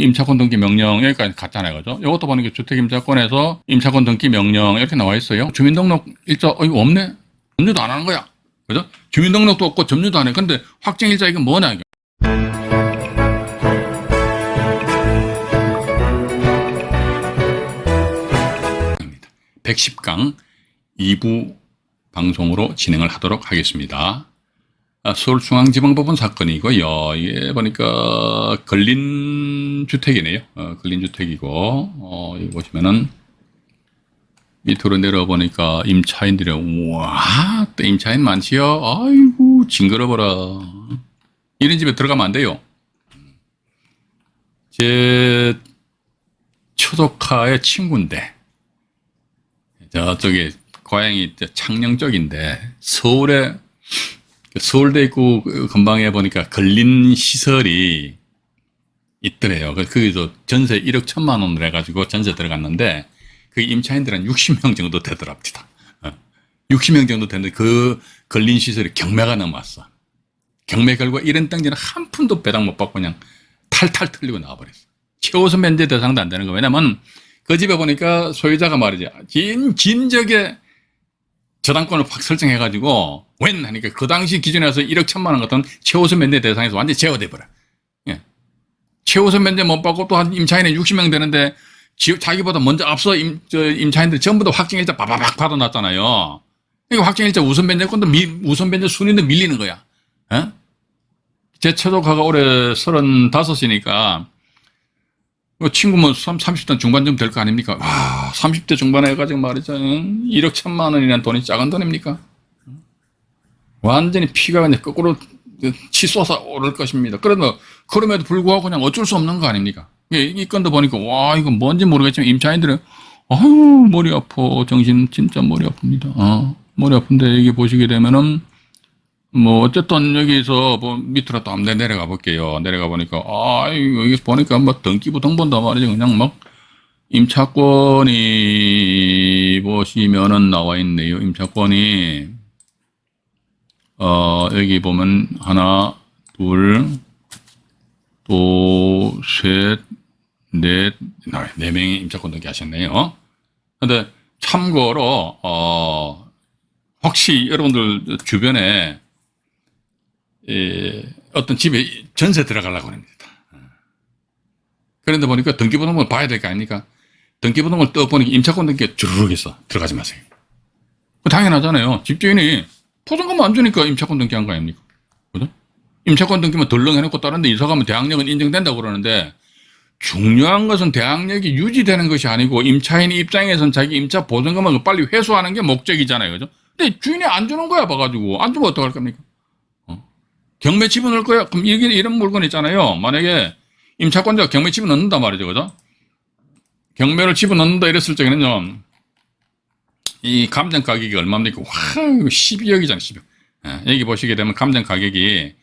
임차권 등기 명령 여기까지 갔잖아요. 그죠? 이것도 보니까 주택임차권에서 임차권 등기 명령 이렇게 나와 있어요. 주민등록 일자, 이거 없네? 점유도 안 하는 거야. 그죠? 주민등록도 없고 점유도 안 해. 근데 확정일자 이건 뭐냐, 이게. 110강 2부 방송으로 진행을 하도록 하겠습니다. 서울중앙지방법원 사건이고요. 이게 보니까 근린 주택이네요. 근린 주택이고, 여기 보시면은 밑으로 내려보니까 임차인들이, 우와, 또 임차인 많지요? 아이고, 징그러워라. 이런 집에 들어가면 안 돼요. 제 초조카의 친구인데, 저쪽에 고향이 창녕 쪽인데, 서울대 입구 근방에 보니까 근린 시설이 있더래요. 거기서 전세 1억 1천만 원을 해가지고 전세 들어갔는데, 그 임차인들은 60명 정도 되더랍니다. 60명 정도 되는데 그 근린 시설이 경매가 넘어왔어. 경매 결과 이런 땅지는 한 푼도 배당 못 받고 그냥 탈탈 털리고 나와버렸어. 최우선 면제 대상도 안 되는 거. 왜냐면 그 집에 보니까 소유자가 말이죠. 진적에 저당권을 확 설정해가지고 웬 하니까 그 당시 기준에서 1억 1천만 원 같은 최우선 면제 대상에서 완전히 제어돼 버려. 예. 최우선 면제 못 받고 또 한 임차인이 60명 되는데 자기보다 먼저 앞서 임차인들이 전부 다 확정일자 바바박 받아놨잖아요. 그러니까 확정일자 우선 변제권도 우선 변제 순위도 밀리는 거야. 예? 제 처조카가 올해 35이니까 친구면 30대 중반쯤 될 거 아닙니까? 와, 30대 중반에 해가지고 말이죠. 1억 1천만 원이라는 돈이 작은 돈입니까? 완전히 피가 그냥 거꾸로 치솟아 오를 것입니다. 그럼에도 불구하고 그냥 어쩔 수 없는 거 아닙니까? 이 건도 보니까, 와, 이거 뭔지 모르겠지만 임차인들은, 아유, 머리 아파. 정신 진짜 머리 아픕니다. 머리 아픈데 여기 보시게 되면은, 뭐, 어쨌든 여기서 뭐 밑으로 또 한번 내려가 볼게요. 내려가 보니까, 여기 보니까 뭐 등기부 등본도 말이죠. 그냥 막, 임차권이 보시면은 나와 있네요. 임차권이, 여기 보면 하나, 둘, 또, 셋, 네 명이 임차권 등기 하셨네요. 근데 참고로, 혹시 여러분들 주변에, 어떤 집에 전세 들어가려고 합니다. 그런데 보니까 등기부등본을 봐야 될 거 아닙니까? 등기부등본을 떠보니까 임차권 등기가 주르륵 있어. 들어가지 마세요. 당연하잖아요. 집주인이 포장금 안 주니까 임차권 등기한 거 아닙니까? 그죠? 임차권 등기만 덜렁 해놓고 다른 데 이사 가면 대항력은 인정된다고 그러는데, 중요한 것은 대항력이 유지되는 것이 아니고 임차인 입장에서는 자기 임차 보증금을 빨리 회수하는 게 목적이잖아요. 그죠? 근데 주인이 안 주는 거야, 봐가지고. 안 주면 어떡할 겁니까? 경매 집어넣을 거야? 그럼 이런 물건 있잖아요. 만약에 임차권자가 경매 집어넣는단 말이죠. 그죠? 경매를 집어넣는다 이랬을 적에는요, 이 감정 가격이 얼마입니까? 와, 12억이잖아요, 12억. 여기 보시게 되면 감정 가격이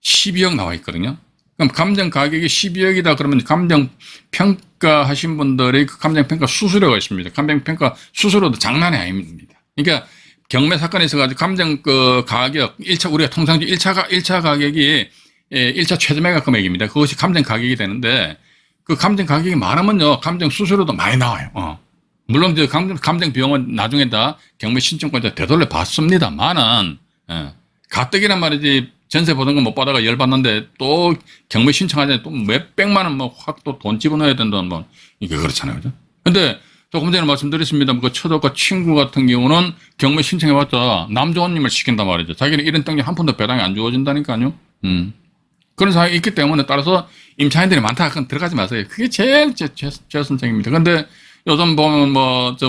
12억 나와 있거든요. 그럼 감정 가격이 12억이다 그러면 감정 평가 하신 분들의 그 감정 평가 수수료가 있습니다. 감정 평가 수수료도 장난이 아닙니다. 그러니까 경매 사건에 있어가지고 감정 그 가격, 우리가 통상적으로 1차 가격이 1차 최저매각 금액입니다. 그것이 감정 가격이 되는데 그 감정 가격이 많으면요, 감정 수수료도 많이 나와요. 물론 이제 감정 비용은 나중에 다 경매 신청권자 되돌려 받습니다만은, 가뜩이나 말이지, 전세 보증금 못 받아가 열받는데 또 경매 신청하자니 또 몇백만 원 뭐 확 또 돈 집어넣어야 된다는 뭐 이게 그렇잖아요. 그죠? 근데 조금 전에 말씀드렸습니다. 그 처조카 친구 같은 경우는 경매 신청해봤자 남조원님을 시킨단 말이죠. 자기는 이런 땅이 한 푼도 배당이 안 주어진다니까요. 그런 상황이 있기 때문에 따라서 임차인들이 많다. 그건 들어가지 마세요. 그게 제일 최선책입니다. 근데 요즘 보면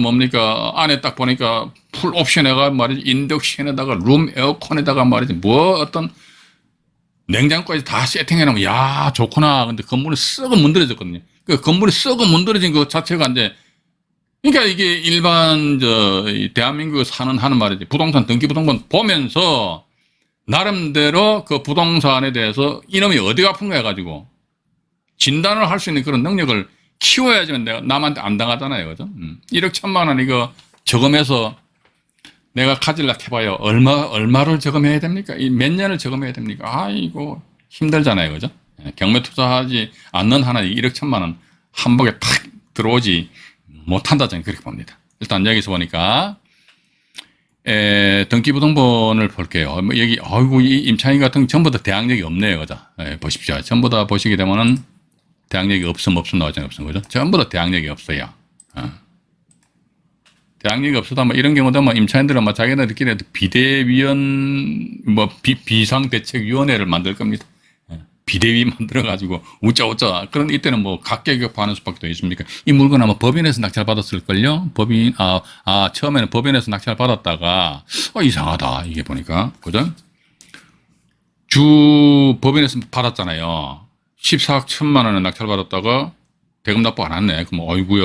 뭡니까? 안에 딱 보니까 풀 옵션에가 말이지, 인덕션에다가 룸 에어컨에다가 말이지, 어떤 냉장고까지 다 세팅해놓으면, 야, 좋구나. 근데 건물이 썩어 문드러졌거든요. 그 건물이 썩어 문드러진 것 자체가 이제, 그러니까 이게 일반, 대한민국에 하는 말이지. 부동산 등기부등본 보면서, 나름대로 그 부동산에 대해서 이놈이 어디가 아픈가 해가지고, 진단을 할 수 있는 그런 능력을 키워야지만 내가 남한테 안 당하잖아요. 그죠? 1억 1천만 원 이거 저금해서 내가 가질라 해봐요. 얼마를 저금해야 됩니까? 몇 년을 저금해야 됩니까? 아이고, 힘들잖아요. 그죠? 경매 투자하지 않는 하나에 1억 1천만 원 한 번에 탁 들어오지 못한다 저는 그렇게 봅니다. 일단 여기서 보니까 등기부등본을 볼게요. 뭐 여기 아이고 이 임차인 같은 거 전부 다 대항력이 없네요, 그죠? 보십시오. 전부 다 보시게 되면은 대항력이 없음 나오잖아요, 없음 그죠? 전부 다 대항력이 없어요. 대항력이 없어도 뭐 이런 경우도 뭐 임차인들은 뭐 자기네들끼리 비대위원 뭐 비상대책위원회를 만들 겁니다. 비대위 만들어가지고 우짜우짜 그런 이때는 뭐 각계격파하는 수밖에 더 있습니까? 이 물건 아마 법인에서 낙찰받았을걸요? 법인 처음에는 법인에서 낙찰받았다가 이상하다 이게 보니까 그죠? 법인에서 받았잖아요. 14억 1천만 원에 낙찰받았다가 대금 납부 안 했네. 그럼 어이구야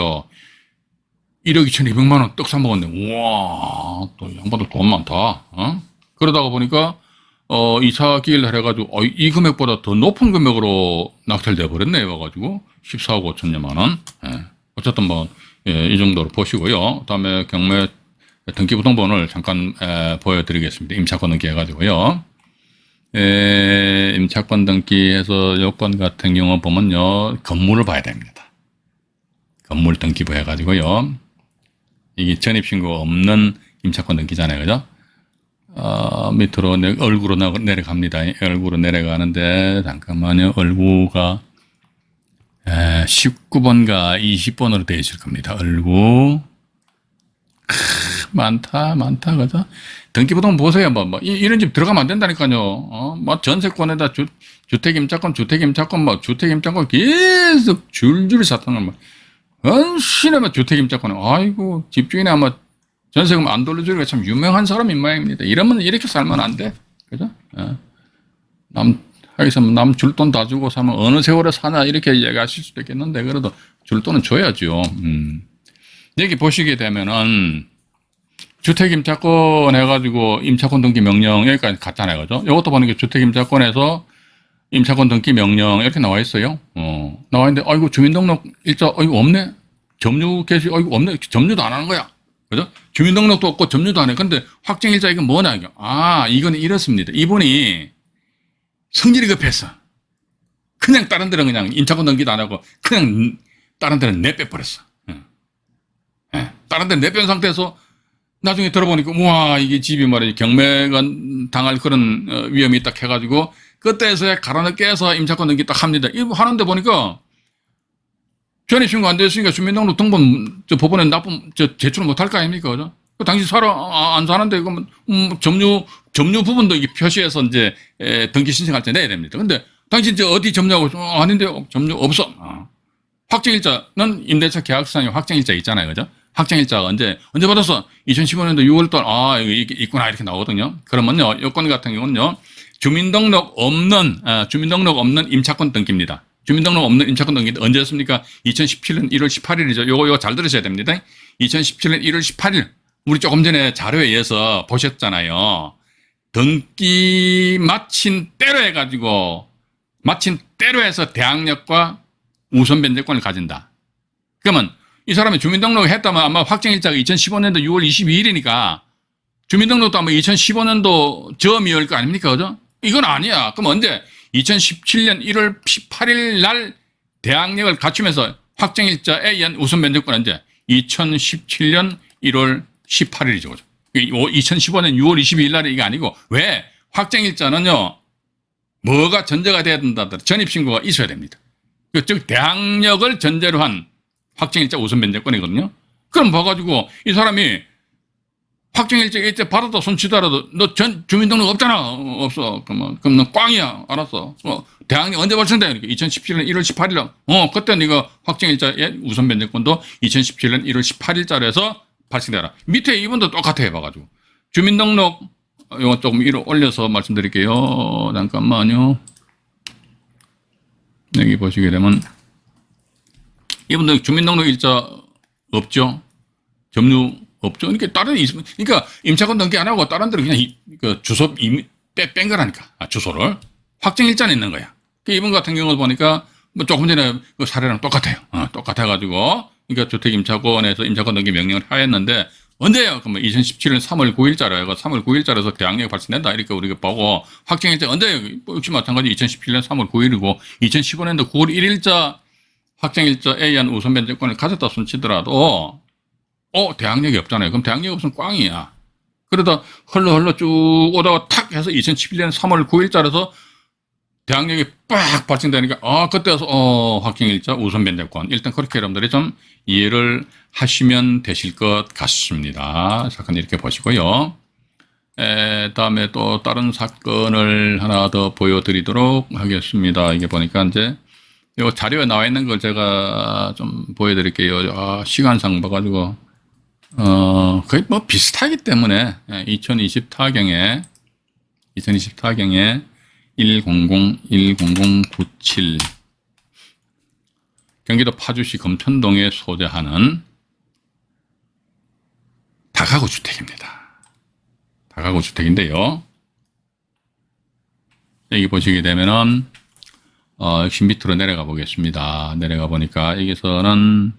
1억 2,200만 원 떡 사먹었네. 우와 또 양반들 돈 많다. 그러다가 보니까 이사 기일날 해가지고, 이 금액보다 더 높은 금액으로 낙찰돼 버렸네, 와가지고. 14억 5천여만 원. 예. 어쨌든 뭐, 이 정도로 보시고요. 그 다음에 경매 등기부등본을 잠깐, 보여드리겠습니다. 임차권 등기 해가지고요. 임차권 등기해서 요건 같은 경우 보면요, 건물을 봐야 됩니다. 건물 등기부 해가지고요. 이게 전입신고 없는 임차권 등기잖아요, 그죠? 밑으로 얼구로 내려갑니다. 얼구로 내려가는데 잠깐만요. 얼구가 19번과 20번으로 되어 있을 겁니다. 얼구 많다 그죠? 등기부등본 보세요. 뭐 이런 집 들어가면 안 된다니까요. 뭐 전세권에다 주택임차권 주택임차권 계속 줄줄이 사탕을 뭐 신하면 주택임차권 아이고 집주인이 아마 전세금 안 돌려주기가 참 유명한 사람인 모양입니다. 이러면 이렇게 살면 안 돼. 그죠? 남 줄 돈 다 주고 사면 어느 세월에 사냐 이렇게 얘기하실 수도 있겠는데 그래도 줄 돈은 줘야죠. 여기 보시게 되면은 주택임차권 해가지고 임차권 등기 명령 여기까지 갔잖아요. 그죠? 이것도 보는 게 주택임차권에서 임차권 등기 명령 이렇게 나와 있어요. 나와 있는데 아이고 주민등록 일자 아이고 없네. 점유 개시 아이고 없네. 점유도 안 하는 거야. 그죠? 주민등록도 없고 점유도 안 해. 근데 확정일자 이건 뭐냐, 이거. 이건 이렇습니다. 이분이 성질이 급했어. 그냥 다른 데는 그냥 임차권 등기도 안 하고 그냥 다른 데는 내빼버렸어. 다른 데는 내뺀 상태에서 나중에 들어보니까, 우와, 이게 집이 말이야. 경매가 당할 그런 위험이 있다 해가지고 그때서야 가로늦게 해서 임차권 등기 딱 합니다. 이거 하는데 보니까 전입신고 안 됐으니까 주민등록 등본 법원에 제출 못할 거 아닙니까? 그죠? 당신 안 사는데, 그러면, 점유 부분도 이게 표시해서 이제, 등기 신청할 때 내야 됩니다. 근데, 당신 어디 점유하고, 아닌데, 점유 없어. 확정일자는 임대차 계약서상에 확정일자 있잖아요. 그죠? 확정일자가 언제 받았어? 2015년도 6월달, 이게 있구나, 이렇게 나오거든요. 그러면요, 요건 같은 경우는요, 주민등록 없는 임차권 등기입니다. 주민등록 없는 임차권 등기 언제였습니까? 2017년 1월 18일이죠. 요거 잘 들으셔야 됩니다. 2017년 1월 18일. 우리 조금 전에 자료에 의해서 보셨잖아요. 등기 마친 때로 해서 대항력과 우선 변제권을 가진다. 그러면 이 사람이 주민등록을 했다면 아마 확정일자가 2015년도 6월 22일이니까 주민등록도 아마 2015년도 저미일 거 아닙니까? 그죠? 이건 아니야. 그럼 언제? 2017년 1월 18일 날 대항력을 갖추면서 확정일자에 의한 우선 변제권 언제? 2017년 1월 18일이죠. 2015년 6월 22일 날이 이게 아니고, 왜? 확정일자는요, 뭐가 전제가 돼야 된다. 전입신고가 있어야 됩니다. 즉, 대항력을 전제로 한 확정일자 우선 변제권이거든요. 그럼 봐가지고, 이 사람이 확정일자 일제 받아도 손치더라도 너 주민등록 없잖아. 없어. 그럼 너 꽝이야. 알았어. 대항력 언제 발생돼? 2017년 1월 18일 날. 그때 네가 확정일자의 우선 변제권도 2017년 1월 18일자로 해서 발생되라. 밑에 이분도 똑같아 해봐가지고. 주민등록 이거 조금 위로 올려서 말씀드릴게요. 잠깐만요. 여기 보시게 되면 이분들 주민등록 일자 없죠. 점유 없죠. 그러니까 임차권 등기 안 하고 다른 데로 그냥 주소 뺀 거라니까. 주소를 확정일자는 있는 거야. 이분 같은 경우를 보니까 뭐 조금 전에 그 사례랑 똑같아요. 똑같아가지고 그러니까 주택임차권에서 임차권 등기 명령을 하였는데 언제요? 그러면 2017년 3월 9일자라요. 3월 9일자라서 대항력이 발생된다. 이렇게 우리가 보고 확정일자 언제요? 역시 마찬가지 2017년 3월 9일이고 2015년도 9월 1일자 확정일자에 의한 우선 변제권을 가졌다 손치더라도 대항력이 없잖아요. 그럼 대항력이 없으면 꽝이야. 그러다 흘러 쭉 오다가 탁 해서 2011년 3월 9일자라서 대항력이 빡 발생되니까 그때 와서 확정일자 우선 변제권. 일단 그렇게 여러분들이 좀 이해를 하시면 되실 것 같습니다. 사건 이렇게 보시고요. 다음에 또 다른 사건을 하나 더 보여드리도록 하겠습니다. 이게 보니까 이제 이 자료에 나와 있는 걸 제가 좀 보여드릴게요. 시간상 봐가지고 거의 뭐 비슷하기 때문에 2024경에 10097 경기도 파주시 금천동에 소재하는 다가구 주택입니다. 다가구 주택인데요. 여기 보시게 되면은 역시 밑으로 내려가 보겠습니다. 내려가 보니까 여기서는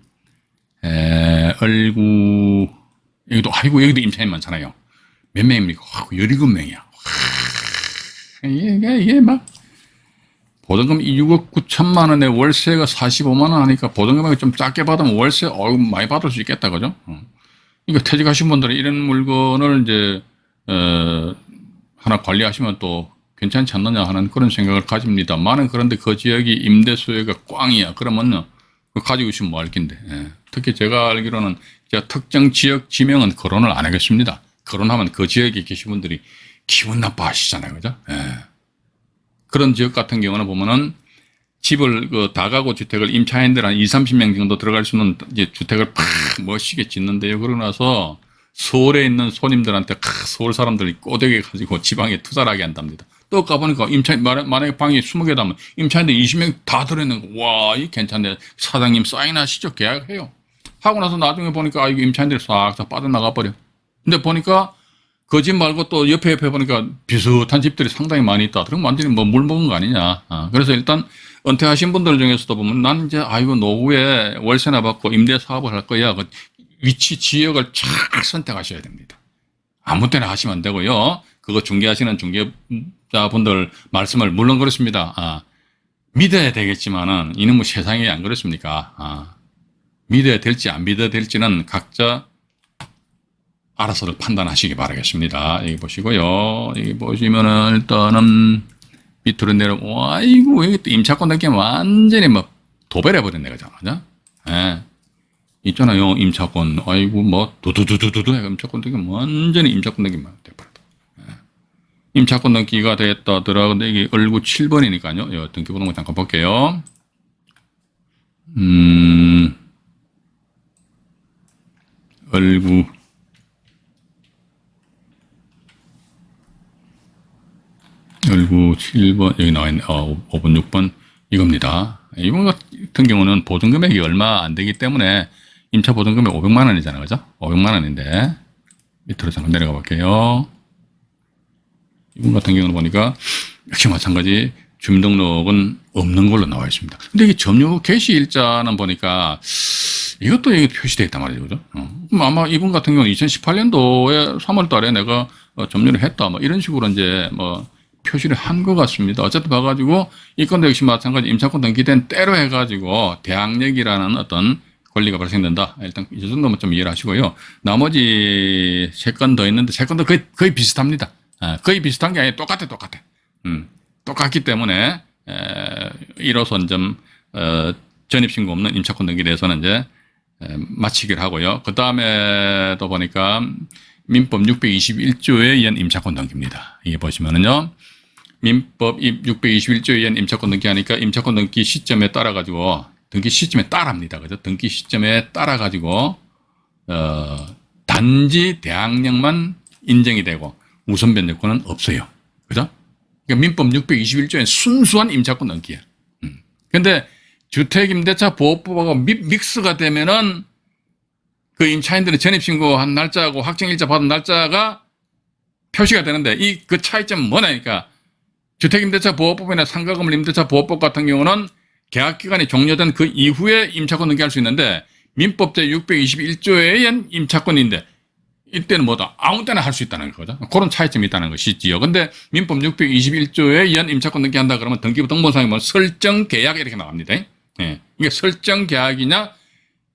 얼구 여기도 임차인 많잖아요. 몇 명입니까? 17명이야. 이게 막 보증금 6억 9천만 원에 월세가 45만 원 하니까 보증금을 좀 작게 받으면 월세 많이 받을 수 있겠다, 그죠? 그러니까 퇴직하신 분들은 이런 물건을 이제 하나 관리하시면 또 괜찮지 않느냐 하는 그런 생각을 가집니다만은 그런데 그 지역이 임대 수요가 꽝이야. 그러면요 가지고 있으면 뭐 할 낀데. 특히 제가 알기로는 특정 지역 지명은 거론을 안 하겠습니다. 거론하면 그 지역에 계신 분들이 기분 나빠하시잖아요, 그죠? 그런 지역 같은 경우는 보면은 집을 다가구 주택을 임차인들 한 20-30명 정도 들어갈 수 있는 이제 주택을 팍 멋지게 짓는데요. 그러고 나서 서울에 있는 손님들한테 서울 사람들이 꼬대게 가지고 지방에 투자를 하게 한답니다. 또 가보니까 임차인 만약에 방이 20개다면 임차인들 20명 다 들어있는 거. 와, 이 괜찮네. 사장님 사인하시죠. 계약해요. 하고 나서 나중에 보니까 이거 임차인들이 싹싹 빠져나가 버려. 근데 보니까 그 집 말고 또 옆에 보니까 비슷한 집들이 상당히 많이 있다. 그럼 완전히 뭐 물 먹은 거 아니냐. 그래서 일단 은퇴하신 분들 중에서도 보면 난 이제 노후에 월세나 받고 임대 사업을 할 거야. 그 위치 지역을 잘 선택하셔야 됩니다. 아무 때나 하시면 안 되고요. 그거 중개하시는 중개자분들 말씀을 물론 그렇습니다. 믿어야 되겠지만은 이놈의 세상이 안 그렇습니까? 믿어야 될지 안 믿어야 될지는 각자 알아서 판단하시기 바라겠습니다. 여기 보시고요. 여기 보시면은 일단은 밑으로 아이고 여기 또 임차권 느낌 완전히 뭐 도배해버렸네, 그죠? 있잖아요, 임차권. 아이고 뭐 두두두두두 임차권 느낌 완전히 임차권 느낌만 돼버렸다. 임차권 등기가 됐다더라. 근데 이게 얼구 7번이니까요. 등기번호 잠깐 볼게요. 얼구 7번 여기 나와 있네. 5번 6번 이겁니다. 이번 같은 경우는 보증금액이 얼마 안 되기 때문에 임차 보증금이 500만 원이잖아요, 그죠? 500만 원인데 밑으로 잠깐 내려가 볼게요. 이분 같은 경우는 보니까 역시 마찬가지 주민등록은 없는 걸로 나와 있습니다. 근데 이게 점유 개시 일자는 보니까 이것도 여기 표시되어 있단 말이죠, 그죠? 그럼 아마 이분 같은 경우는 2018년도에 3월 달에 내가 점유를 했다, 뭐 이런 식으로 이제 뭐 표시를 한 것 같습니다. 어쨌든 봐가지고 이 건도 역시 마찬가지 임차권 등기된 때로 해가지고 대항력이라는 어떤 권리가 발생된다. 일단 이 정도만 좀 이해를 하시고요. 나머지 3건 더 있는데 3건도 거의 비슷합니다. 거의 비슷한 게 아니라 똑같아. 똑같기 때문에 1호선점 전입신고 없는 임차권 등기에 대해서는 이제 마치기를 하고요. 그 다음에 또 보니까 민법 621조에 의한 임차권 등기입니다. 이게 보시면은요. 민법 621조에 의한 임차권 등기하니까 임차권 등기 시점에 따라 가지고 등기 시점에 따라합니다. 그죠? 등기 시점에 따라 가지고 단지 대항력만 인정이 되고 우선 변제권은 없어요. 그죠? 그러니까 민법 621조엔 순수한 임차권 등기야. 근데 주택임대차 보호법하고 믹스가 되면은 그 임차인들은 전입신고한 날짜하고 확정일자 받은 날짜가 표시가 되는데 그 차이점은 뭐냐니까 주택임대차 보호법이나 상가건물 임대차 보호법 같은 경우는 계약기간이 종료된 그 이후에 임차권 등기할 수 있는데 민법 제621조에 의한 임차권인데 이때는 뭐다 아무 때나 할 수 있다는 거죠. 그런 차이점이 있다는 것이지요. 근데 민법 621조에 의한 임차권 등기한다 그러면 등기부 등본상에 뭐 설정 계약 이렇게 나옵니다. 예. 이게 설정 계약이냐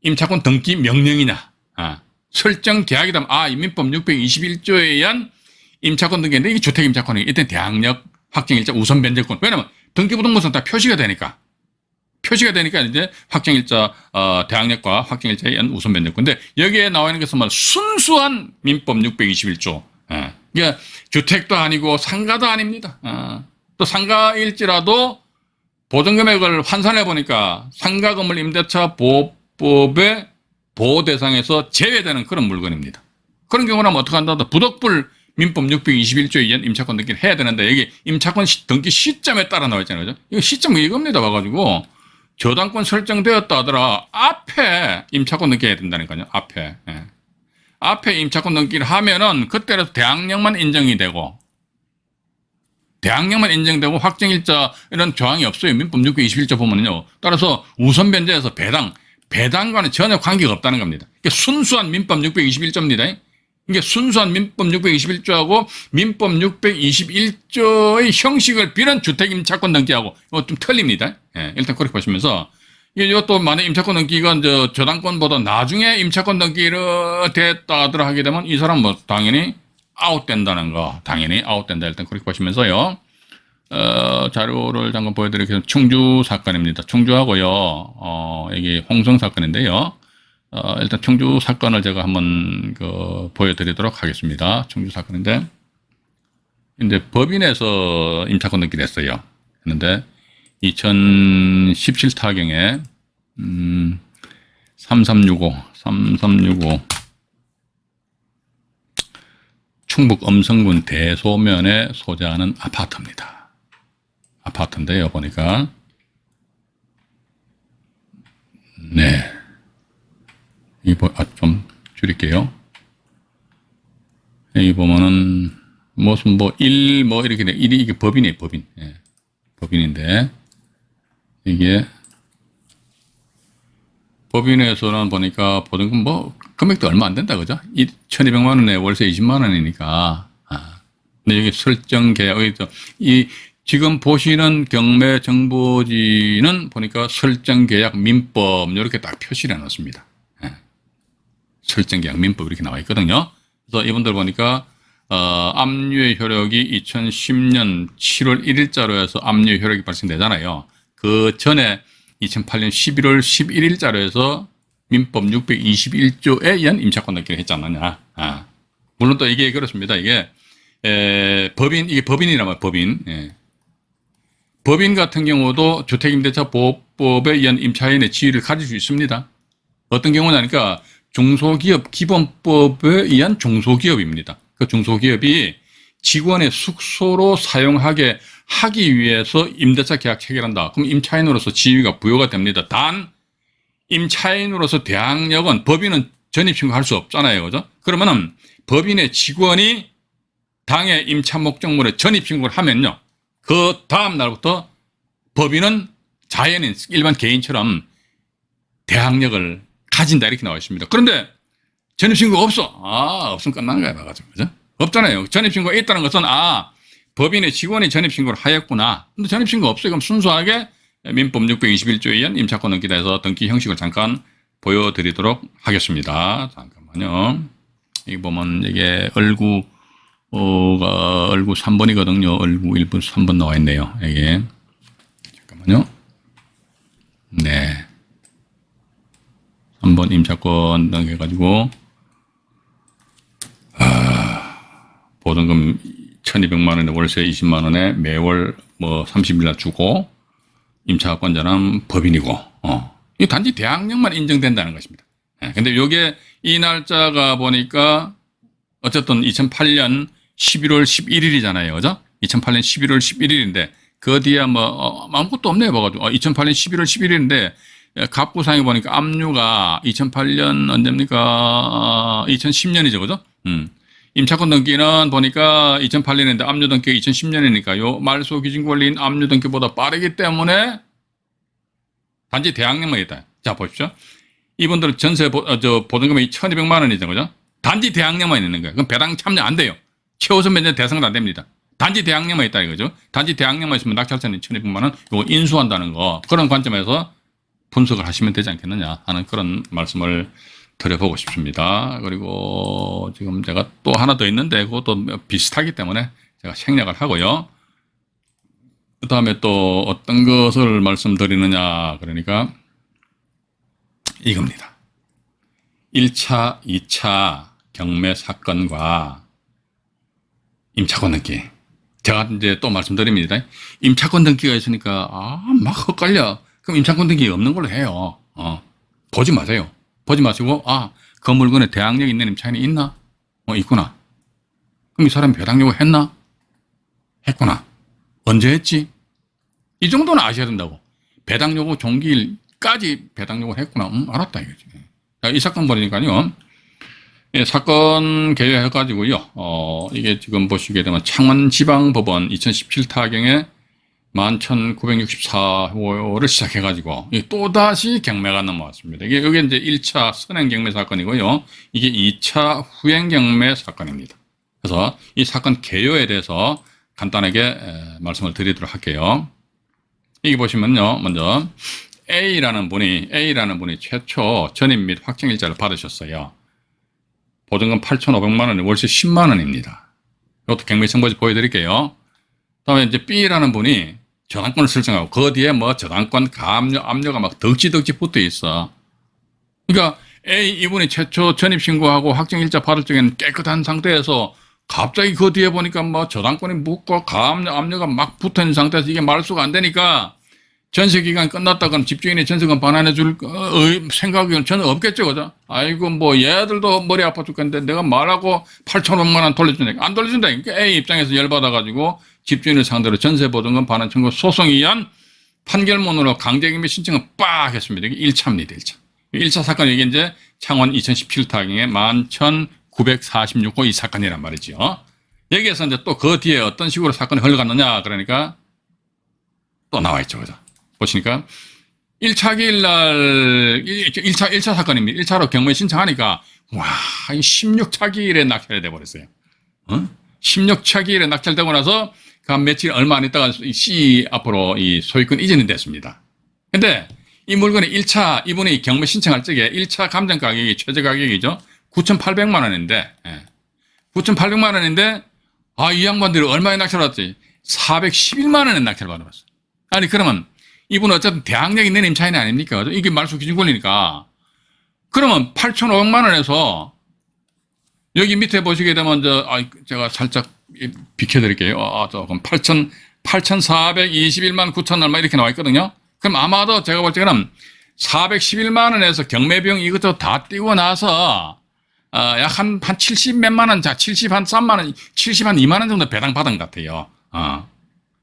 임차권 등기 명령이냐. 설정 계약이라면 이 민법 621조에 의한 임차권 등기인데 이게 주택 임차권이 이때 대항력 확정일자 우선 변제권. 왜냐면 등기부 등본상 다 표시가 되니까 이제 확정일자 대항력과 확정일자에 의한 우선 변제권. 근데 여기에 나와 있는 것은 순수한 민법 621조. 이게 주택도 아니고 상가도 아닙니다. 또 상가일지라도 보증금액을 환산해 보니까 상가건물 임대차 보호법의 보호 대상에서 제외되는 그런 물건입니다. 그런 경우라면 어떻게 한다? 부득불 민법 621조에 의한 임차권 등기를 해야 되는데 여기 임차권 등기 시점에 따라 나와 있잖아요. 이거 시점 이겁니다. 와가지고 저당권 설정되었다 하더라 앞에 임차권 등기해야 된다니까요. 앞에 임차권 등기를 하면은 그때라도 대항력만 인정이 되고 확정일자 이런 조항이 없어요. 민법 621조 보면요. 따라서 우선 변제에서 배당과는 전혀 관계가 없다는 겁니다. 이게 순수한 민법 621조입니다. 이게 순수한 민법 621조하고 민법 621조의 형식을 빌은 주택 임차권 등기하고 이거 좀 틀립니다. 일단 그렇게 보시면서 이것도 만약 임차권 등기가 저당권보다 나중에 임차권 등기를 됐다 하더라 하게 되면 이 사람 당연히 아웃된다는 거. 일단 그렇게 보시면서요. 자료를 잠깐 보여드리겠습니다. 충주 사건입니다. 충주하고요. 이게 홍성 사건인데요. 일단 충주 사건을 제가 한번 보여드리도록 하겠습니다. 충주 사건인데, 이제 법인에서 임차권 등기를 했어요. 했는데, 2017 타경에, 3365, 충북 엄성군 대소면에 소재하는 아파트입니다. 아파트인데요, 보니까. 네. 좀 줄일게요. 여기 보면은, 이렇게 돼. 이게 법인이에요, 법인. 법인인데, 이게, 법인에서는 보니까 보증금 금액도 얼마 안 된다, 그죠? 1200만 원에 월세 20만 원이니까. 근데 여기 설정 계약, 지금 보시는 경매 정보지는 보니까 설정 계약 민법, 이렇게 딱 표시를 해놨습니다. 설정 계약 민법 이렇게 나와 있거든요. 그래서 이분들 보니까, 압류의 효력이 2010년 7월 1일자로 해서 압류의 효력이 발생되잖아요. 그 전에 2008년 11월 11일자로 해서 민법 621조에 의한 임차권 등기를 했지 않느냐. 물론 또 이게 그렇습니다. 이게 법인이라면 법인. 법인 같은 경우도 주택임대차 보호법에 의한 임차인의 지위를 가질 수 있습니다. 어떤 경우냐니까 중소기업 기본법에 의한 중소기업입니다. 그 중소기업이 직원의 숙소로 사용하게 하기 위해서 임대차 계약 체결한다. 그럼 임차인으로서 지위가 부여가 됩니다. 단 임차인으로서 대항력은 법인은 전입신고할 수 없잖아요. 그죠? 그러면은 법인의 직원이 당해 임차 목적물에 전입신고를 하면요. 그 다음 날부터 법인은 자연인, 일반 개인처럼 대항력을 가진다 이렇게 나와 있습니다. 그런데 전입신고가 없어. 없으면 끝나는 거야. 봐가지고. 그죠? 없잖아요. 전입신고가 있다는 것은 법인의 직원이 전입신고를 하였구나. 근데 전입신고가 없어요. 그럼 순수하게 민법 621조에 의한 임차권 등기다 해서 등기 형식을 잠깐 보여드리도록 하겠습니다. 잠깐만요. 여기 보면 이게 얼구 3번이거든요. 얼구 1번, 3번 나와 있네요. 이게. 잠깐만요. 네. 3번 임차권 등기 해가지고, 보증금 1200만 원에 월세 20만 원에 매월 30일 날 주고, 임차권자는 법인이고, 이 단지 대항력만 인정된다는 것입니다. 근데 요게 이 날짜가 보니까 어쨌든 2008년 11월 11일이잖아요. 그죠? 2008년 11월 11일인데, 그 뒤에 아무것도 없네요. 봐가지고. 2008년 11월 11일인데, 갑구상에 보니까 압류가 2008년 언제입니까? 2010년이죠. 그죠? 임차권 등기는 보니까 2008년인데 압류 등기가 2010년이니까 요 말소 기준 권리인 압류 등기보다 빠르기 때문에 단지 대항력만 있다. 자, 보십시오. 이분들은 전세 보증금이 1200만 원이죠. 그죠? 단지 대항력만 있는 거예요. 그럼 배당 참여 안 돼요. 최우선 면제 대상도 안 됩니다. 단지 대항력만 있다 이거죠. 단지 대항력만 있으면 낙찰자는 1,200만 원 이거 인수한다는 거, 그런 관점에서 분석을 하시면 되지 않겠느냐 하는 그런 말씀을 드려보고 싶습니다. 그리고 지금 제가 또 하나 더 있는데 그것도 비슷하기 때문에 제가 생략을 하고요. 그 다음에 또 어떤 것을 말씀드리느냐, 그러니까 이겁니다. 1차, 2차 경매 사건과 임차권 등기. 제가 이제 또 말씀드립니다. 임차권 등기가 있으니까 막 헷갈려. 그럼 임차권 등기 없는 걸로 해요. 보지 마세요. 보지 마시고 그 물건에 대항력 있는 임차인이 있나? 있구나. 그럼 이 사람이 배당요구 했나? 했구나. 언제 했지? 이 정도는 아셔야 된다고. 배당요구 종기일까지 배당요구를 했구나. 알았다 이거지. 자, 이 사건 보니까요. 예, 사건 개요해가지고요. 이게 지금 보시게 되면 창원지방법원 2017 타경에 11,964호를 시작해가지고 또다시 경매가 넘어왔습니다. 이게 이게 이제 1차 선행 경매 사건이고요. 이게 2차 후행 경매 사건입니다. 그래서 이 사건 개요에 대해서 간단하게 말씀을 드리도록 할게요. 여기 보시면요. 먼저 A라는 분이 최초 전입 및 확정일자를 받으셨어요. 보증금 8,500만 원에 월세 10만 원입니다. 이것도 경매 정보지 보여드릴게요. 다음에 이제 B라는 분이 저당권을 설정하고 그 뒤에 뭐 저당권 가압류, 압류가 막 덕지덕지 붙어 있어. 그러니까 이분이 최초 전입 신고하고 확정일자 받을 적에는 깨끗한 상태에서 갑자기 그 뒤에 보니까 뭐 저당권이 묻고 가압류, 압류가 막 붙어 있는 상태에서 이게 말수가 안 되니까 전세 기간 끝났다 그럼 집주인이 전세금 반환해 줄 생각이 저는 없겠죠, 그죠? 아이고, 뭐, 얘들도 머리 아파 죽겠는데 내가 말하고 8,500만 원 돌려준다. 안 돌려준다. 그러니까 A 입장에서 열받아가지고 집주인을 상대로 전세보증금 반환 청구 소송에 의한 판결문으로 강제경매 신청을 빡 했습니다. 이게 1차입니다, 1차. 1차 사건이 이게 이제 창원 2017 타경의 11,946호 이 사건이란 말이죠. 여기에서 이제 또 그 뒤에 어떤 식으로 사건이 흘러갔느냐, 그러니까 또 나와 있죠, 그죠? 보시니까 1차 기일날 1차 사건입니다. 1차로 경매 신청하니까 와, 16차 기일에 낙찰이 돼버렸어요. 16차 기일에 낙찰되고 나서 그 한 며칠 얼마 안 있다가 C 앞으로 이 소유권 이전이 됐습니다. 근데 이 물건이 1차 이분이 경매 신청할 적에 1차 감정 가격이 최저 가격이죠. 9,800만 원인데 9,800만 원인데 이 양반들이 얼마에 낙찰받았지? 411만 원에 낙찰 받아봤어요. 아니 그러면 이분은 어쨌든 대항력 있는 임차인이 아닙니까? 이게 말소 기준 권리니까. 그러면 8,500만 원에서 여기 밑에 보시게 되면 제가 살짝 비켜드릴게요. 그럼 8,421만 9천 얼마 이렇게 나와 있거든요. 그럼 아마도 제가 볼 때는 411만 원에서 경매비용 이것저것 다 띄고 나서 약 한 70 몇만 원, 70 한 3만 원, 70 한 2만 원 정도 배당 받은 것 같아요.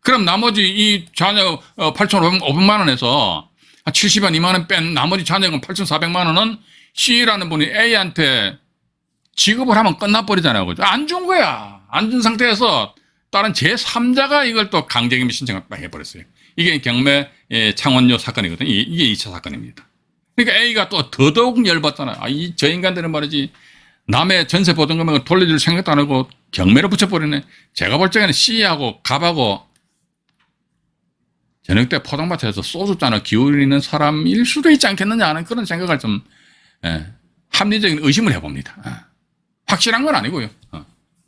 그럼 나머지 이 자녀 8,500만 원에서 70한 2만 원 뺀 나머지 자녀금 8,400만 원은 C라는 분이 A한테 지급을 하면 끝나버리잖아요. 그죠? 안 준 거야. 안 준 상태에서 다른 제3자가 이걸 또 강제경매 신청을 딱 해버렸어요. 이게 경매 창원요 사건이거든요. 이게 2차 사건입니다. 그러니까 A가 또 더더욱 열받잖아요. 저 인간들은 말이지 남의 전세 보증금액을 돌려줄 생각도 안 하고 경매를 붙여버리네. 제가 볼 적에는 C하고 갑하고 저녁 때 포장마차에서 소주잔을 기울이는 사람일 수도 있지 않겠느냐 하는 그런 생각을 좀 합리적인 의심을 해봅니다. 확실한 건 아니고요.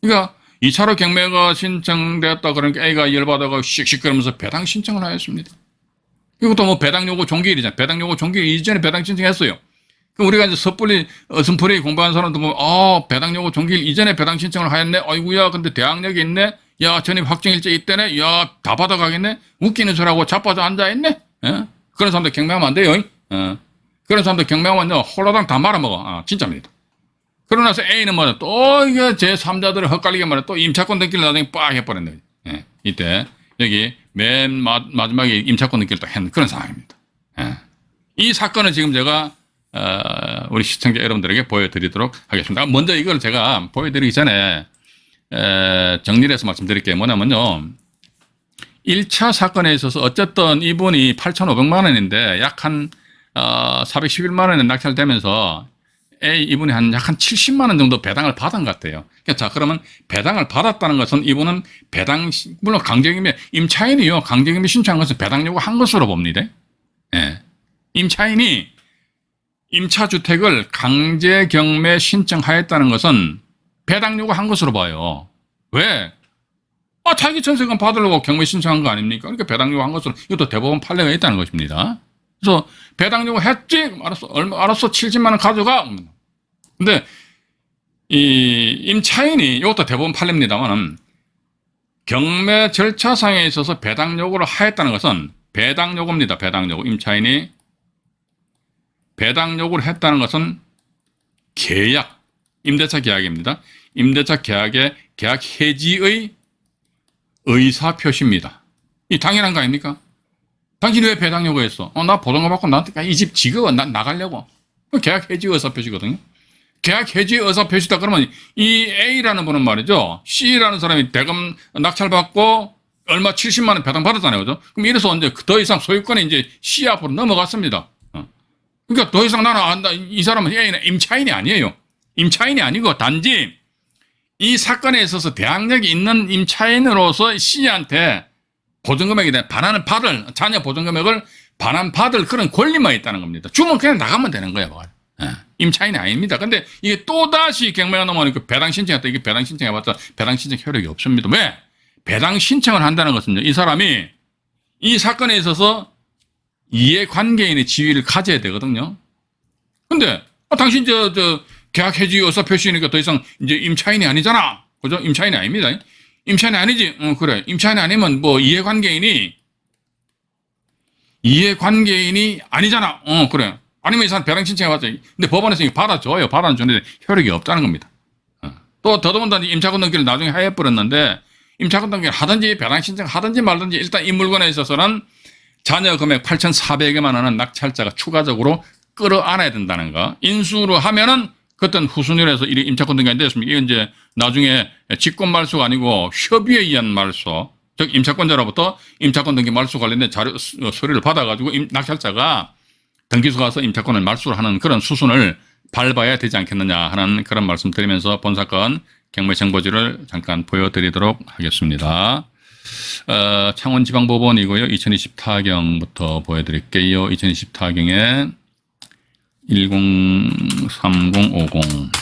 그러니까 2차로 경매가 신청되었다 그러니까 A가 열받아가 씩씩거리면서 배당 신청을 하였습니다. 이것도 뭐 배당 요구 종기일이잖아요. 배당 요구 종기일 이전에 배당 신청했어요. 그럼 우리가 이제 섣불리 어슴풀이 공부한 사람도 보면 배당 요구 종기일 이전에 배당 신청을 하였네. 아이고야 근데 대항력이 있네. 야 전입 확정일자 있대네. 야 다 받아가겠네. 웃기는 소리하고 자빠져 앉아있네. 그런 사람들 경매하면 안 돼요. 그런 사람들 경매하면 홀라당 다 말아먹어. 진짜입니다. 그러고 나서 A는 뭐냐 또 이게 제3자들을 헛갈리게 말해 또 임차권 등기를 나중에 빡 해버렸네. 이때 여기 맨 마지막에 임차권 등기를 또 했는 그런 상황입니다. 이 사건을 지금 제가 우리 시청자 여러분들에게 보여드리도록 하겠습니다. 먼저 이걸 제가 보여드리기 전에 정리를 해서 말씀드릴게요. 뭐냐면요. 1차 사건에 있어서 어쨌든 이분이 8,500만 원인데 약 한 411만 원에 낙찰되면서 A 이분이 약 한 70만 원 정도 배당을 받은 것 같아요. 자, 그러면 배당을 받았다는 것은 이분은 배당, 물론 강제경매, 임차인이요. 강제경매 신청한 것은 배당 요구한 것으로 봅니다. 예. 임차인이 임차주택을 강제경매 신청하였다는 것은 배당 요구한 것으로 봐요. 왜? 자기 전세금 받으려고 경매 신청한 거 아닙니까? 그러니까 배당 요구한 것으로, 이것도 대법원 판례가 있다는 것입니다. 그래서 배당 요구했지? 알았어. 70만 원 가져가. 근데 이 임차인이, 이것도 대법원 판례입니다만은, 경매 절차상에 있어서 배당 요구를 하였다는 것은 배당 요구입니다. 배당 요구. 임차인이 배당 요구를 했다는 것은 계약, 임대차 계약입니다. 임대차 계약의 계약 해지의 의사 표시입니다. 이 당연한 거 아닙니까? 당신이 왜 배당 요구했어? 나 보증금 받고 나한테 이 집 지금 나가려고. 계약 해지 의사 표시거든요. 계약 해지 의사 표시다 그러면 이 A라는 분은 말이죠. C라는 사람이 대금 낙찰받고 얼마 70만 원 배당 받았잖아요. 그죠? 그럼 이래서 이제 더 이상 소유권이 이제 C 앞으로 넘어갔습니다. 그러니까 더 이상 이 사람은 A는 임차인이 아니에요. 임차인이 아니고 단지 이 사건에 있어서 대항력이 있는 임차인으로서 C한테 보증금액에 대한 반환을 받을, 자녀 보증금액을 반환받을 그런 권리만 있다는 겁니다. 주면 그냥 나가면 되는 거야. 임차인이 아닙니다. 근데 이게 또다시 경매가 넘어가니까 배당 신청했다. 이게 배당 신청해봤자 배당 신청 효력이 없습니다. 왜? 배당 신청을 한다는 것은요, 이 사람이 이 사건에 있어서 이해관계인의 지위를 가져야 되거든요. 근데 당신 계약 해지 의사 표시니까 더 이상 이제 임차인이 아니잖아. 그죠? 임차인이 아닙니다. 임차인이 아니지. 그래. 임차인이 아니면 뭐 이해관계인이 아니잖아. 그래. 아니면 이 사람 배당 신청해봤자. 근데 법원에서 이거 받아줘요. 받아주는데 효력이 없다는 겁니다. 또 더더군다나 임차권 등기를 나중에 해버렸는데 임차권 등기를 하든지 배당 신청 하든지 말든지 일단 이 물건에 있어서는 자녀 금액 8,400여만 원은 낙찰자가 추가적으로 끌어안아야 된다는 거. 인수로 하면은 그때는 후순위로 해서 임차권 등기가 안 됐습니다. 이게 이제 나중에 직권 말소가 아니고 협의에 의한 말소, 즉 임차권자로부터 임차권 등기 말소 관련된 자료 서류를 받아가지고 낙찰자가 등기소 가서 임차권을 말소를 하는 그런 수순을 밟아야 되지 않겠느냐 하는 그런 말씀 드리면서 본 사건 경매 정보지를 잠깐 보여드리도록 하겠습니다. 창원지방법원이고요. 2020 타경부터 보여드릴게요. 2020 타경에 103050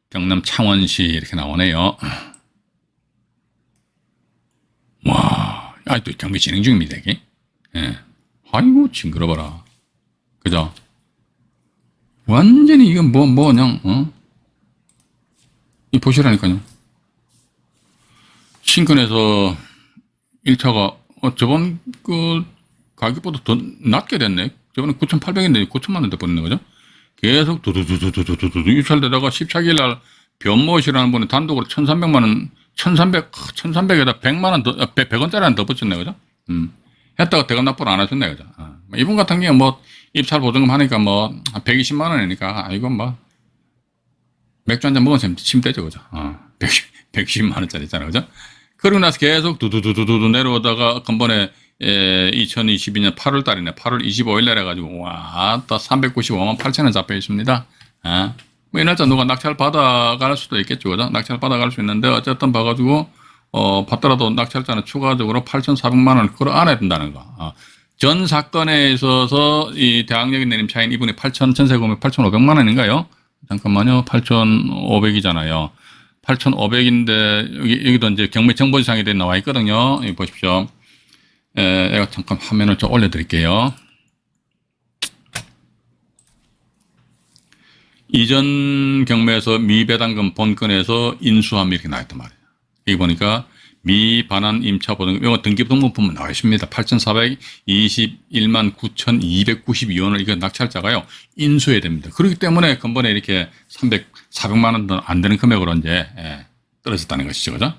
경남 창원시 이렇게 나오네요. 와, 아직도 경매 진행 중입니다. 이게. 예. 아이고 징그러워라. 그죠? 완전히 이건 그냥 이 보시라니까요. 신권에서 1차가 저번 그 가격보다 더 낮게 됐네. 저번에 9,800인데 9천만 원 돼버리는 거죠. 계속 두두두두두두두 입찰되다가 14기일 날 변모씨라는 분이 단독으로 1,300만 원, 1,300에다 100만 원 더, 100원짜리 하나 더 붙였네, 그죠? 했다가 대금 납부를 안 하셨네, 그죠? 이분 같은 경우에 뭐 입찰 보증금 하니까 뭐 120만 원이니까 이건 뭐 맥주 한잔 먹으면 침대죠, 그죠? 120만 원짜리 있잖아요, 그죠? 그러고 나서 계속 두두두두두 내려오다가 근본에 2022년 8월 달이네. 8월 25일 날 해가지고, 와, 또 395만 8천 원 잡혀 있습니다. 뭐, 이 날짜 누가 낙찰 받아갈 수도 있겠죠. 그죠? 낙찰 받아갈 수 있는데, 어쨌든 봐가지고, 받더라도 낙찰자는 추가적으로 8,400만 원을 끌어안아야 된다는 거. 전 사건에 있어서 이 대항력 있는 임차인 이분이 전세금이 8,500만 원인가요? 잠깐만요. 8,500이잖아요. 8,500인데, 여기도 이제 경매 정보지상에 나와 있거든요. 여기 보십시오. 내가 잠깐 화면을 좀 올려드릴게요. 이전 경매에서 미배당금 본건에서 인수함 이렇게 나왔단 말이에요. 여기 보니까 미반환 임차 보증금, 이거 등기부등본 보면 나와 있습니다. 8,421만 9,292원을 이거 낙찰자가요, 인수해야 됩니다. 그렇기 때문에 근본에 이렇게 400만 원 안 되는 금액으로 이제, 떨어졌다는 것이죠. 그죠?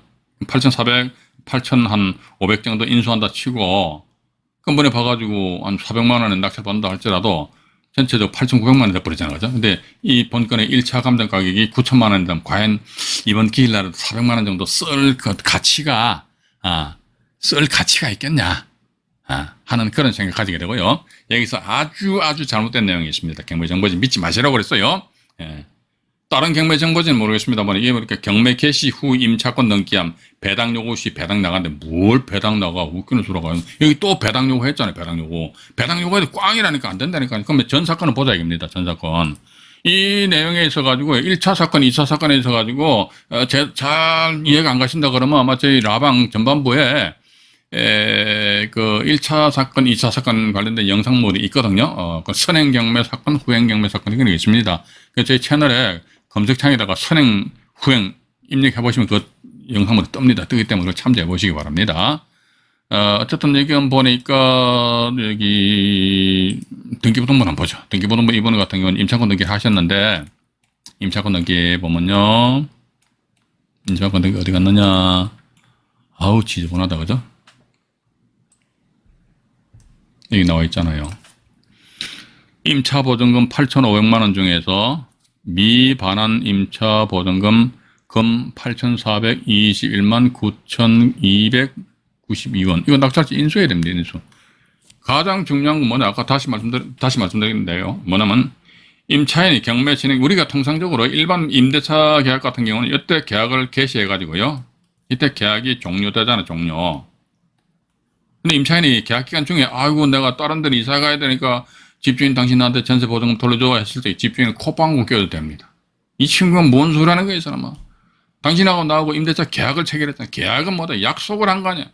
8,500 정도 인수한다 치고, 근본에 봐가지고 한 400만 원에 낙찰받는다 할지라도 전체적으로 8,900만 원 돼버리잖아요. 그죠? 근데 이 본건의 1차 감정 가격이 9천만 원이면 과연 이번 기일날은 400만 원 정도 쓸 가치가 있겠냐. 하는 그런 생각 가지게 되고요. 여기서 아주 잘못된 내용이 있습니다. 경매정보지 믿지 마시라고 그랬어요. 예. 다른 경매정보지는 모르겠습니다만 이게 그러니까 경매 개시 후 임차권 등기함 배당 요구 시 배당 나가는데 뭘 배당 나가 웃기는 소리가 여기 또 배당 요구 했잖아요. 배당 요구해도 꽝이라니까 안 된다니까. 그러면 전 사건을 보자 이겁니다. 전 사건. 이 내용에 있어 가지고 1차 사건, 2차 사건에 있어 가지고 잘 이해가 안 가신다 그러면 아마 저희 라방 전반부에 그 1차 사건, 2차 사건 관련된 영상물이 있거든요. 그 선행 경매 사건, 후행 경매 사건이 그런 게 있습니다. 그래서 저희 채널에 검색창에다가 선행, 후행 입력해 보시면 그 영상물이 뜹니다. 뜨기 때문에 그걸 참조해 보시기 바랍니다. 어쨌든 여기 보니까 여기 등기부등본 한번 보죠. 등기부등본 이번 같은 경우는 임차권 등기 하셨는데 임차권 등기 보면요. 임차권 등기 어디 갔느냐. 아우 지저분하다 그죠? 여기 나와 있잖아요. 임차보증금 8,500만 원 중에서 미반환 임차보증금 금 8,421만 9,292원. 이거 낙찰지 인수해야 됩니다. 인수. 가장 중요한 건 뭐냐. 아까 다시 말씀드리는데요. 뭐냐면 임차인이 경매 진행, 우리가 통상적으로 일반 임대차 계약 같은 경우는 이때 계약을 개시해 가지고요. 이때 계약이 종료되잖아요. 종료. 근데 임차인이 계약 기간 중에 아이고 내가 다른 데로 이사 가야 되니까 집주인 당신한테 전세 보증금 돌려줘 했을 때 집주인은 코방구 껴도 됩니다. 이 친구가 뭔 소리 하는 거야 이 사람아. 당신하고 나하고 임대차 계약을 체결했잖아. 계약은 뭐다 약속을 한 거 아니야.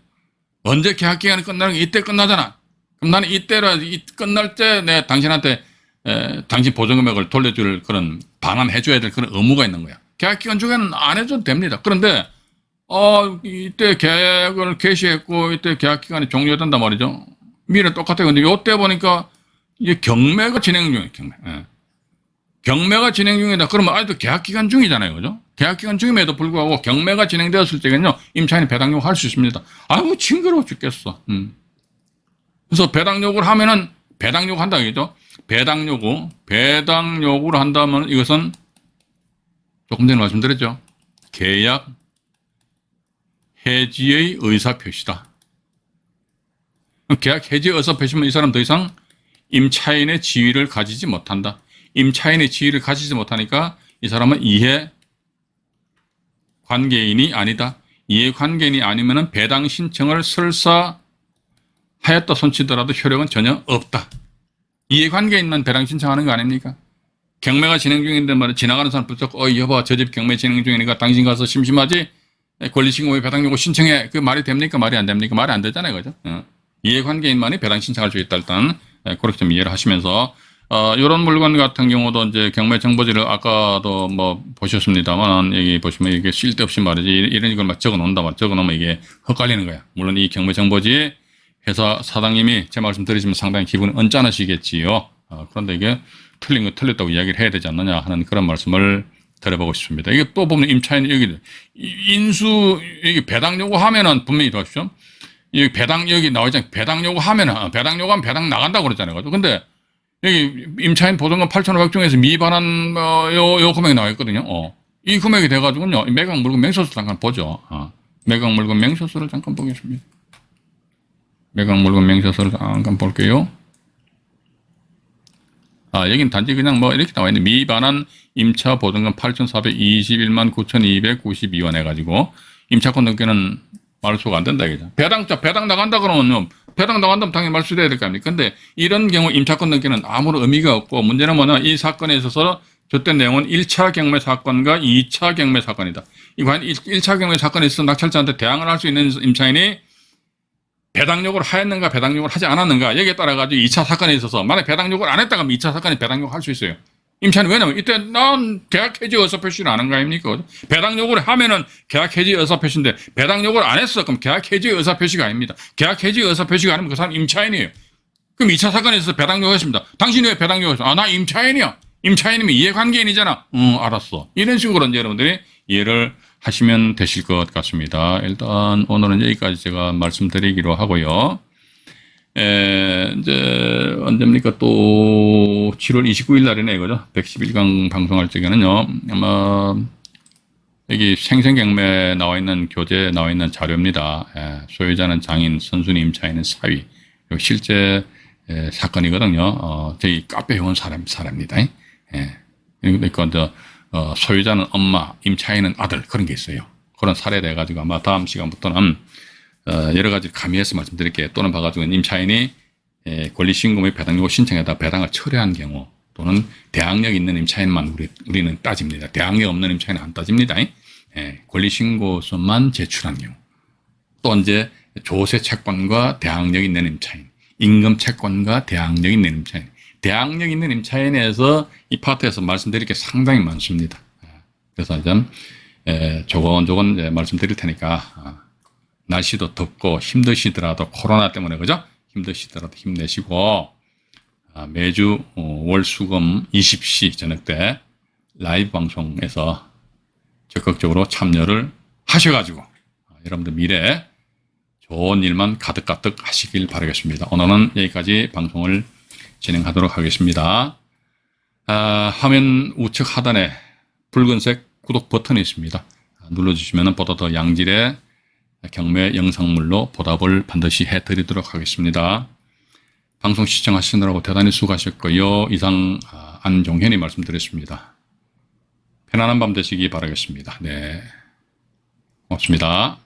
언제 계약 기간이 끝나는 게 이때 끝나잖아. 그럼 나는 이때라 끝날 때 내 당신한테 당신 보증금액을 돌려줄 그런 반환해줘야 될 그런 의무가 있는 거야. 계약 기간 중에는 안 해줘도 됩니다. 그런데 이때 계약을 개시했고 이때 계약 기간이 종료된단 말이죠. 미래 똑같아요. 근데 요때 보니까 이게 경매가 진행 중이에요. 경매가 진행 중이다. 그러면 아직도 계약 기간 중이잖아요. 그죠? 계약 기간 중임에도 불구하고 경매가 진행되었을 때는요. 임차인이 배당 요구할 수 있습니다. 아이고 징그러워 죽겠어. 그래서 배당 요구를 하면은 배당 요구 한다 그죠? 배당 요구를 한다면 이것은 조금 전에 말씀드렸죠. 계약 해지의 의사표시다. 계약 해지의 의사표시면 이 사람 더 이상 임차인의 지위를 가지지 못한다. 임차인의 지위를 가지지 못하니까 이 사람은 이해관계인이 아니다. 이해관계인이 아니면 배당 신청을 설사 하였다 손치더라도 효력은 전혀 없다. 이해관계인만 배당 신청하는 거 아닙니까? 경매가 진행 중인데 말이야. 지나가는 사람 붙잡고 여보 저 집 경매 진행 중이니까 당신 가서 심심하지? 권리신고에 배당 요구 신청해. 그 말이 됩니까? 말이 안 됩니까? 말이 안 되잖아요. 그죠? 이해관계인만이 배당 신청할 수 있다. 일단 그렇게 좀 이해를 하시면서 이런 물건 같은 경우도 이제 경매 정보지를 아까도 뭐 보셨습니다만 여기 보시면 이게 쓸데없이 말이지 이런 걸 막 적어 놓으면 이게 헛갈리는 거야. 물론 이 경매 정보지 회사 사장님이 제 말씀 들으시면 상당히 기분이 언짢으시겠지요. 그런데 이게 틀린 거 틀렸다고 이야기를 해야 되지 않느냐 하는 그런 말씀을 드려보고 싶습니다. 이게 또 보면 임차인 여기 여기 배당 요구하면은 분명히 보십시오. 여기 배당 여기 나와있잖아요. 배당 요구하면은 배당하면 배당 나간다고 그랬잖아요. 근데 여기 임차인 보증금 8,500 중에서 미반환 요 금액이 나와 있거든요. 이 금액이 돼가지고요. 매각 물건 맹세서를 잠깐 보죠. 매각 물건 맹세서를 잠깐 보겠습니다. 매각 물건 맹세서를 잠깐 볼게요. 여긴 단지 그냥 뭐 이렇게 나와 있는데 미반환 임차 보증금 8,421만 9,292원 해가지고 임차권 등기는 말소가 안 된다 이거죠. 배당 나간다 그러면 배당 나간다면 당연히 말소돼야 될 거 아닙니까? 근데 이런 경우 임차권 등기는 아무런 의미가 없고 문제는 뭐냐 이 사건에 있어서 줬던 내용은 1차 경매 사건과 2차 경매 사건이다. 이 과연 1차 경매 사건에 있어서 낙찰자한테 대항을 할 수 있는 임차인이 배당 요구를 하였는가 배당 요구를 하지 않았는가 여기에 따라 가지고 2차 사건에 있어서 만약 배당 요구를 안 했다면 2차 사건에 배당 요구를 할 수 있어요. 임차인은 왜냐면 이때 난 계약 해지 의사표시를 안 한 거 아닙니까? 배당 요구를 하면은 계약 해지 의사표시인데 배당 요구를 안 했어. 그럼 계약 해지 의사표시가 아닙니다. 계약 해지 의사표시가 아니면 그 사람 임차인이에요. 그럼 2차 사건에 있어서 배당 요구했습니다. 당신이 왜 배당 요구했어? 나 임차인이야. 임차인이면 이해관계인이잖아. 알았어. 이런 식으로 이제 여러분들이 이해를 하시면 되실 것 같습니다. 일단 오늘은 여기까지 제가 말씀드리기로 하고요. 이제 언제입니까? 또 7월 29일 날이네 이거죠. 111강 방송할 적에는요. 아마 여기 생생경매 나와 있는 교재 나와 있는 자료입니다. 소유자는 장인, 선순위 임차인은 사위. 실제 사건이거든요. 저희 카페 회원 사람입니다. 예. 그러니까 소유자는 엄마, 임차인은 아들 그런 게 있어요. 그런 사례 돼가지고 아마 다음 시간부터는 여러 가지 가미해서 말씀드릴게요. 또는 봐가지고 임차인이 권리신고 및 배당 요구 신청에다 배당을 철회한 경우 또는 대항력 있는 임차인만 우리는 따집니다. 대항력 없는 임차인은 안 따집니다. 권리신고서만 제출한 경우 또 이제 조세 채권과 대항력 있는 임차인, 임금 채권과 대항력 있는 임차인, 대항력 있는 임차인에서 이 파트에서 말씀드릴 게 상당히 많습니다. 그래서 이제 조곤조곤 말씀드릴 테니까 날씨도 덥고 힘드시더라도 코로나 때문에 그죠? 힘드시더라도 힘내시고 매주 월수금 20시 저녁 때 라이브 방송에서 적극적으로 참여를 하셔가지고 여러분들 미래에 좋은 일만 가득가득 하시길 바라겠습니다. 오늘은 여기까지 방송을 진행하도록 하겠습니다. 화면 우측 하단에 붉은색 구독 버튼이 있습니다. 눌러주시면 보다 더 양질의 경매 영상물로 보답을 반드시 해드리도록 하겠습니다. 방송 시청하시느라고 대단히 수고하셨고요. 이상 안종현이 말씀드렸습니다. 편안한 밤 되시기 바라겠습니다. 네, 고맙습니다.